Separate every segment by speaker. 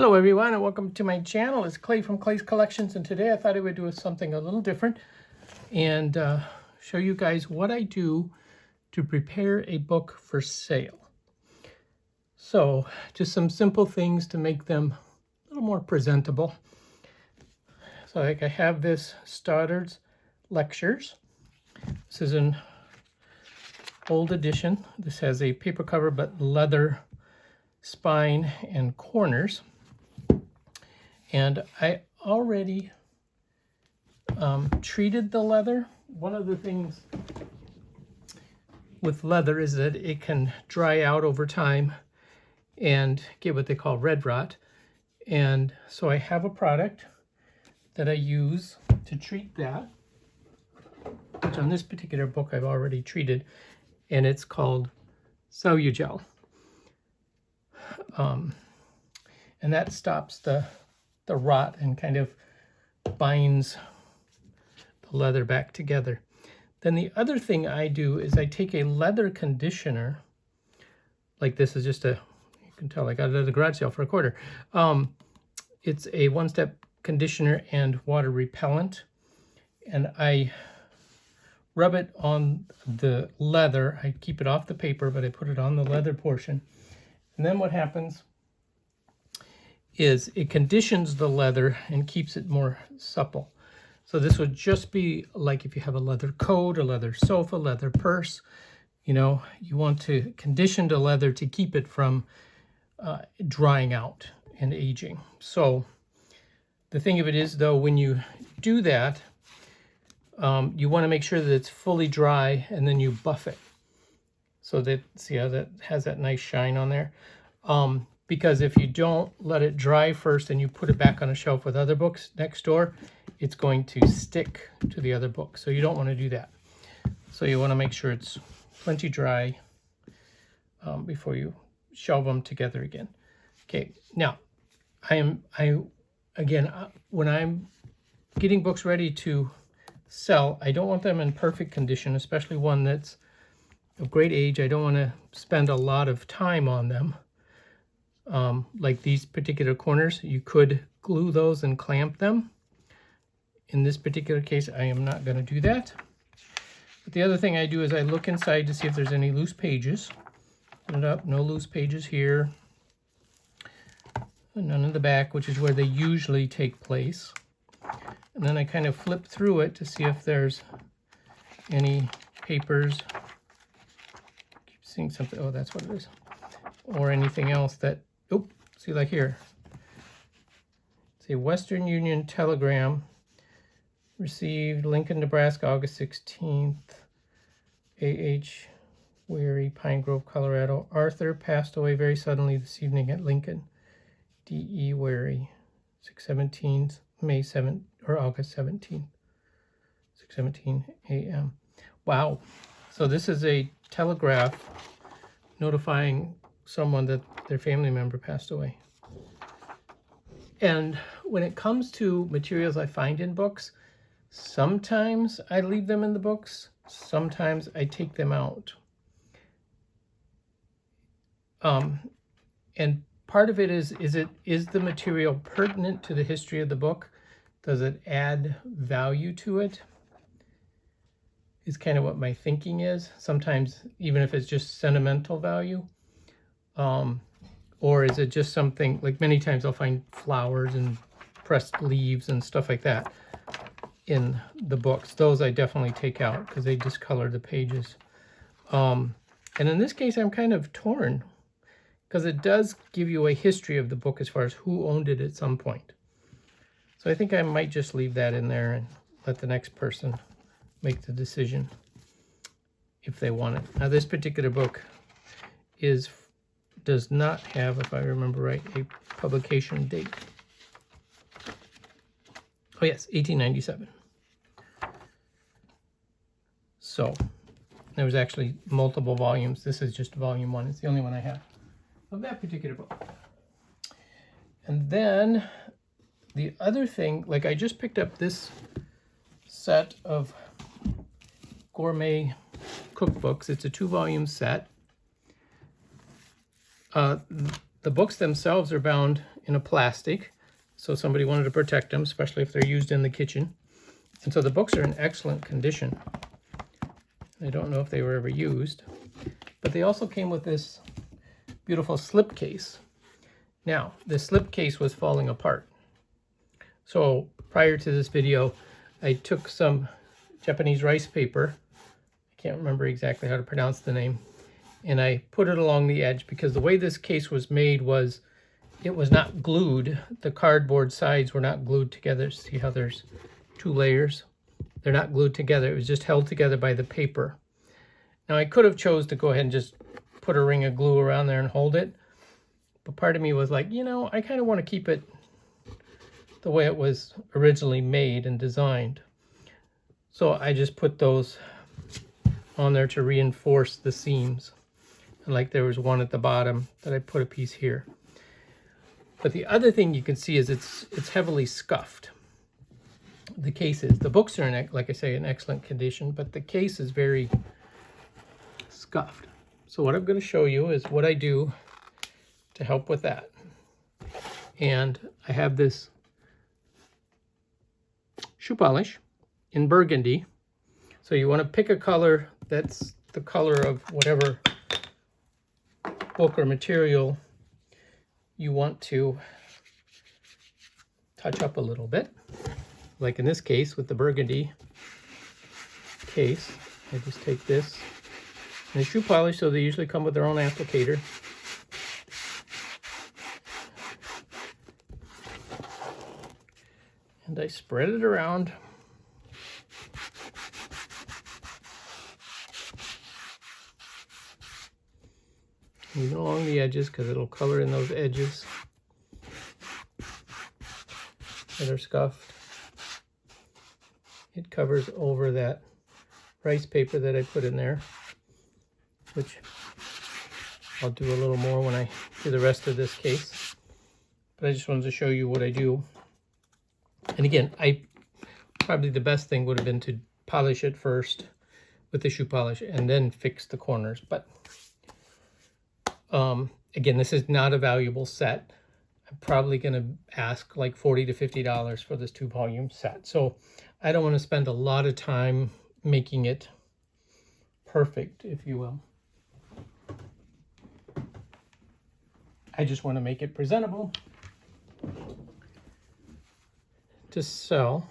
Speaker 1: Hello everyone and welcome to my channel. It's Clay from Clay's Collections, and today I thought I would do something a little different and show you guys what I do to prepare a book for sale. So just some simple things to make them a little more presentable. So like I have this Stoddard's Lectures. This is an old edition. This has a paper cover but leather spine and corners. And I already treated the leather. One of the things with leather is that it can dry out over time and get what they call red rot. And so I have a product that I use to treat that, which on this particular book I've already treated, and it's called Cellugel. And that stops the rot and kind of binds the leather back together. Then the other thing I do is I take a leather conditioner, like this is just you can tell I got it at the garage sale for $1. It's a one-step conditioner and water repellent, and I rub it on the leather. I keep it off the paper, but I put it on the leather portion. And then what happens is it conditions the leather and keeps it more supple. So this would just be like if you have a leather coat, a leather sofa, leather purse, you know, you want to condition the leather to keep it from drying out and aging. So the thing of it is, though, when you do that, you want to make sure that it's fully dry, and then you buff it. So that, see how that has that nice shine on there? Because if you don't let it dry first and you put it back on a shelf with other books next door, it's going to stick to the other book. So you don't want to do that. So you want to make sure it's plenty dry before you shelve them together again. Okay, now when I'm getting books ready to sell, I don't want them in perfect condition, especially one that's of great age. I don't want to spend a lot of time on them. Like these particular corners, you could glue those and clamp them. In this particular case, I am not going to do that. But the other thing I do is I look inside to see if there's any loose pages. Open it up, no loose pages here. And none in the back, which is where they usually take place. And then I kind of flip through it to see if there's any papers. Keep seeing something. Oh, that's what it is. Or anything else that, oh, see, like here. It's a Western Union telegram received Lincoln, Nebraska, August 16th. A.H. Weary, Pine Grove, Colorado. Arthur passed away very suddenly this evening at Lincoln. D.E. Weary, 6:17, May 7th, or August 17th, 6:17 a.m. Wow. So this is a telegraph notifying someone that their family member passed away. And when it comes to materials I find in books, sometimes I leave them in the books, sometimes I take them out. And part of it is the material pertinent to the history of the book? Does it add value to it? Is kind of what my thinking is. Sometimes, even if it's just sentimental value. Or is it just something, like many times I'll find flowers and pressed leaves and stuff like that in the books. Those I definitely take out because they discolor the pages. And in this case, I'm kind of torn because it does give you a history of the book as far as who owned it at some point. So I think I might just leave that in there and let the next person make the decision if they want it. Now, this particular book does not have, if I remember right, a publication date. Oh yes, 1897. So there was actually multiple volumes. This is just volume 1. It's the only one I have of that particular book. And then the other thing, like I just picked up this set of gourmet cookbooks. It's a 2-volume set. The books themselves are bound in a plastic. So somebody wanted to protect them, especially if they're used in the kitchen. And so the books are in excellent condition. I don't know if they were ever used, but they also came with this beautiful slip case. Now, the slip case was falling apart. So prior to this video, I took some Japanese rice paper. I can't remember exactly how to pronounce the name. And I put it along the edge because the way this case was made was it was not glued. The cardboard sides were not glued together. See how there's two layers? They're not glued together. It was just held together by the paper. Now I could have chose to go ahead and just put a ring of glue around there and hold it. But part of me was like, you know, I kind of want to keep it the way it was originally made and designed. So I just put those on there to reinforce the seams. And like there was one at the bottom that I put a piece here. But the other thing you can see is it's heavily scuffed. The case is. The books are in, like I say, in excellent condition, but the case is very scuffed. So what I'm going to show you is what I do to help with that. And I have this shoe polish in burgundy. So you want to pick a color that's the color of whatever book or material you want to touch up a little bit. Like in this case with the burgundy case, I just take this and shoe polish, so they usually come with their own applicator. And I spread it around. Even along the edges, because it'll color in those edges that are scuffed. It covers over that rice paper that I put in there, which I'll do a little more when I do the rest of this case. But I just wanted to show you what I do. And again, probably the best thing would have been to polish it first with the shoe polish and then fix the corners. But again, this is not a valuable set. I'm probably going to ask like $40 to $50 for this 2-volume set. So I don't want to spend a lot of time making it perfect, if you will. I just want to make it presentable to sell.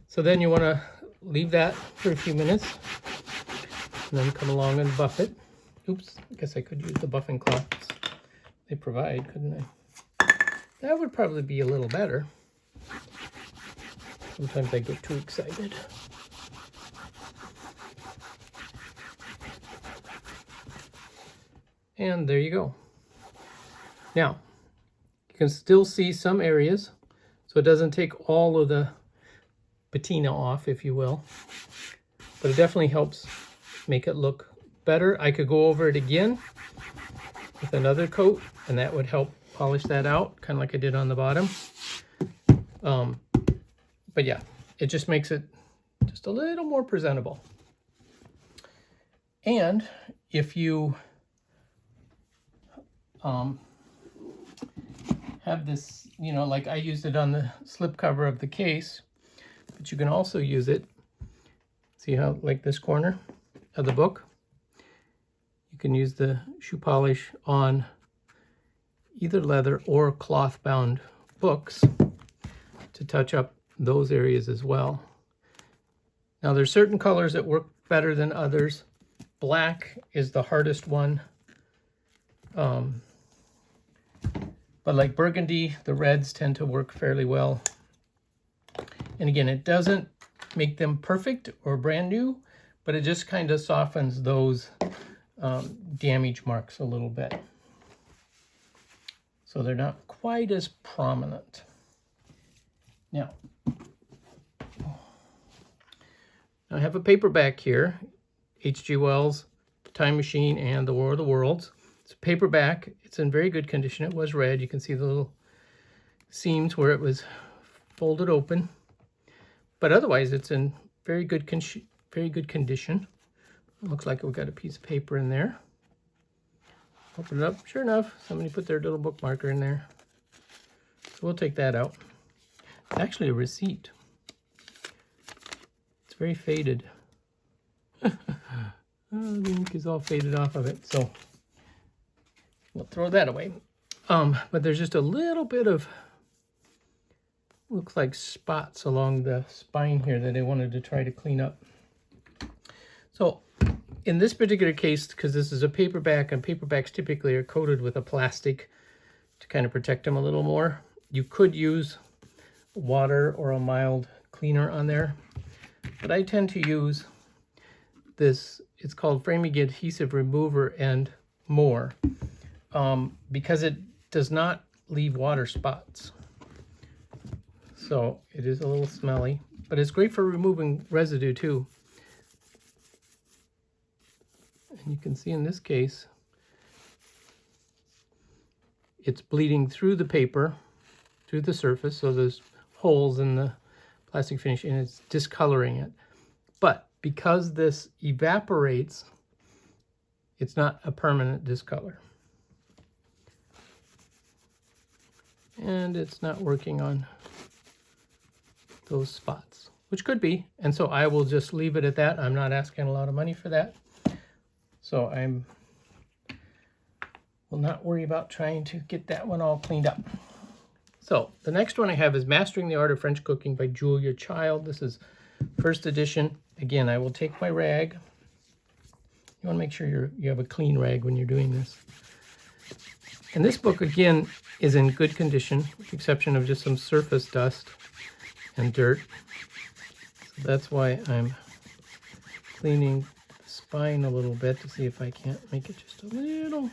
Speaker 1: So then you want to leave that for a few minutes and then come along and buff it. Oops, I guess I could use the buffing cloths they provide, couldn't I? That would probably be a little better. Sometimes I get too excited. And there you go. Now, you can still see some areas, so it doesn't take all of the patina off, if you will. But it definitely helps make it look better. I could go over it again with another coat, and that would help polish that out, kind of like I did on the bottom. But yeah, it just makes it just a little more presentable. And if you have this, you know, like I used it on the slip cover of the case, but you can also use it, see how, like this corner of the book, you can use the shoe polish on either leather or cloth bound books to touch up those areas as well. Now there's certain colors that work better than others. Black is the hardest one. But like burgundy, the reds tend to work fairly well. And again, it doesn't make them perfect or brand new, but it just kind of softens those damage marks a little bit. So they're not quite as prominent. Now, I have a paperback here, H.G. Wells, The Time Machine, and The War of the Worlds. It's a paperback. It's in very good condition. It was read. You can see the little seams where it was folded open. But otherwise, it's in very good condition. It looks like we've got a piece of paper in there. Open it up. Sure enough, somebody put their little bookmarker in there. So we'll take that out. It's actually a receipt. It's very faded. Oh, the ink is all faded off of it, so we'll throw that away. But there's just a little bit of, looks like spots along the spine here that I wanted to try to clean up. So in this particular case, because this is a paperback, and paperbacks typically are coated with a plastic to kind of protect them a little more, you could use water or a mild cleaner on there. But I tend to use this, it's called Framing Adhesive Remover and More, because it does not leave water spots. So it is a little smelly, but it's great for removing residue too. And you can see in this case, it's bleeding through the paper, through the surface, so there's holes in the plastic finish and it's discoloring it. But because this evaporates, it's not a permanent discolor. And it's not working on those spots, which could be. And so I will just leave it at that. I'm not asking a lot of money for that. So will not worry about trying to get that one all cleaned up. So the next one I have is Mastering the Art of French Cooking by Julia Child. This is first edition. Again, I will take my rag. You want to make sure you have a clean rag when you're doing this. And this book, again, is in good condition, with the exception of just some surface dust and dirt. So that's why I'm cleaning the spine a little bit to see if I can't make it just a little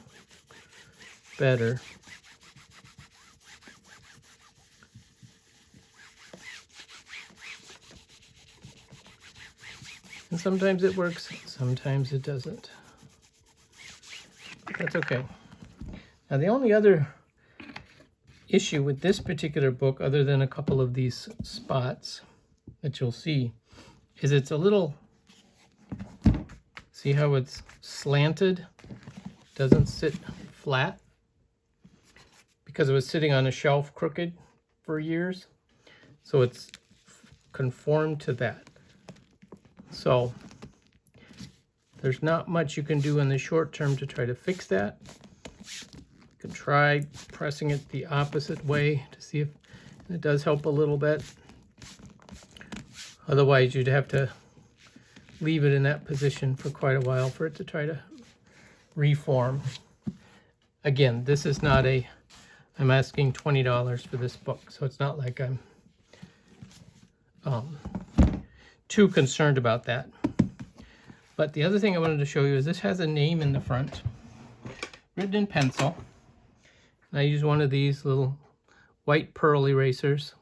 Speaker 1: better. And sometimes it works, sometimes it doesn't. That's okay. Now the only other issue with this particular book, other than a couple of these spots that you'll see, is it's a little, see how it's slanted? Doesn't sit flat? Because it was sitting on a shelf crooked for years. So it's conformed to that. So there's not much you can do in the short term to try to fix that. You can try pressing it the opposite way to see if it does help a little bit. Otherwise, you'd have to leave it in that position for quite a while for it to try to reform. Again, this is not a, I'm asking $20 for this book, so it's not like I'm too concerned about that. But the other thing I wanted to show you is this has a name in the front, written in pencil. And I use one of these little white pearl erasers.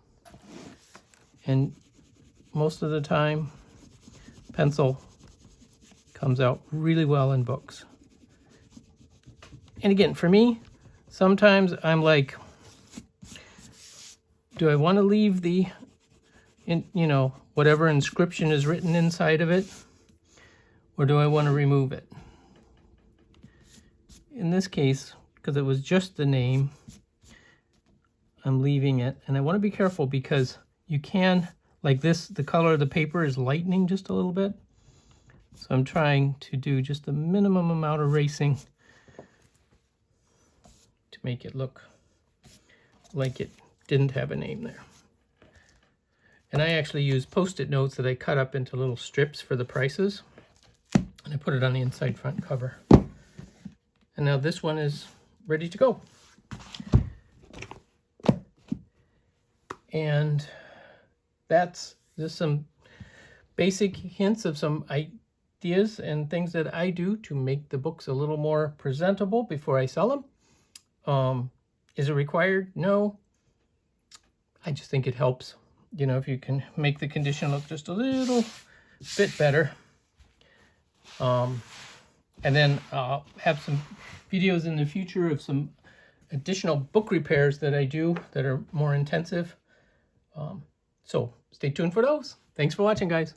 Speaker 1: And most of the time, pencil comes out really well in books. And again, for me, sometimes I'm like, do I want to leave the, whatever inscription is written inside of it, or do I want to remove it? In this case, because it was just the name, I'm leaving it. And I want to be careful because you can, like this, the color of the paper is lightening just a little bit. So I'm trying to do just the minimum amount of erasing to make it look like it didn't have a name there. And I actually use Post-it notes that I cut up into little strips for the prices. And I put it on the inside front cover. And now this one is ready to go. And that's just some basic hints of some ideas and things that I do to make the books a little more presentable before I sell them. Is it required? No. I just think it helps. If you can make the condition look just a little bit better. And then I'll have some videos in the future of some additional book repairs that I do that are more intensive. So stay tuned for those. Thanks for watching, guys.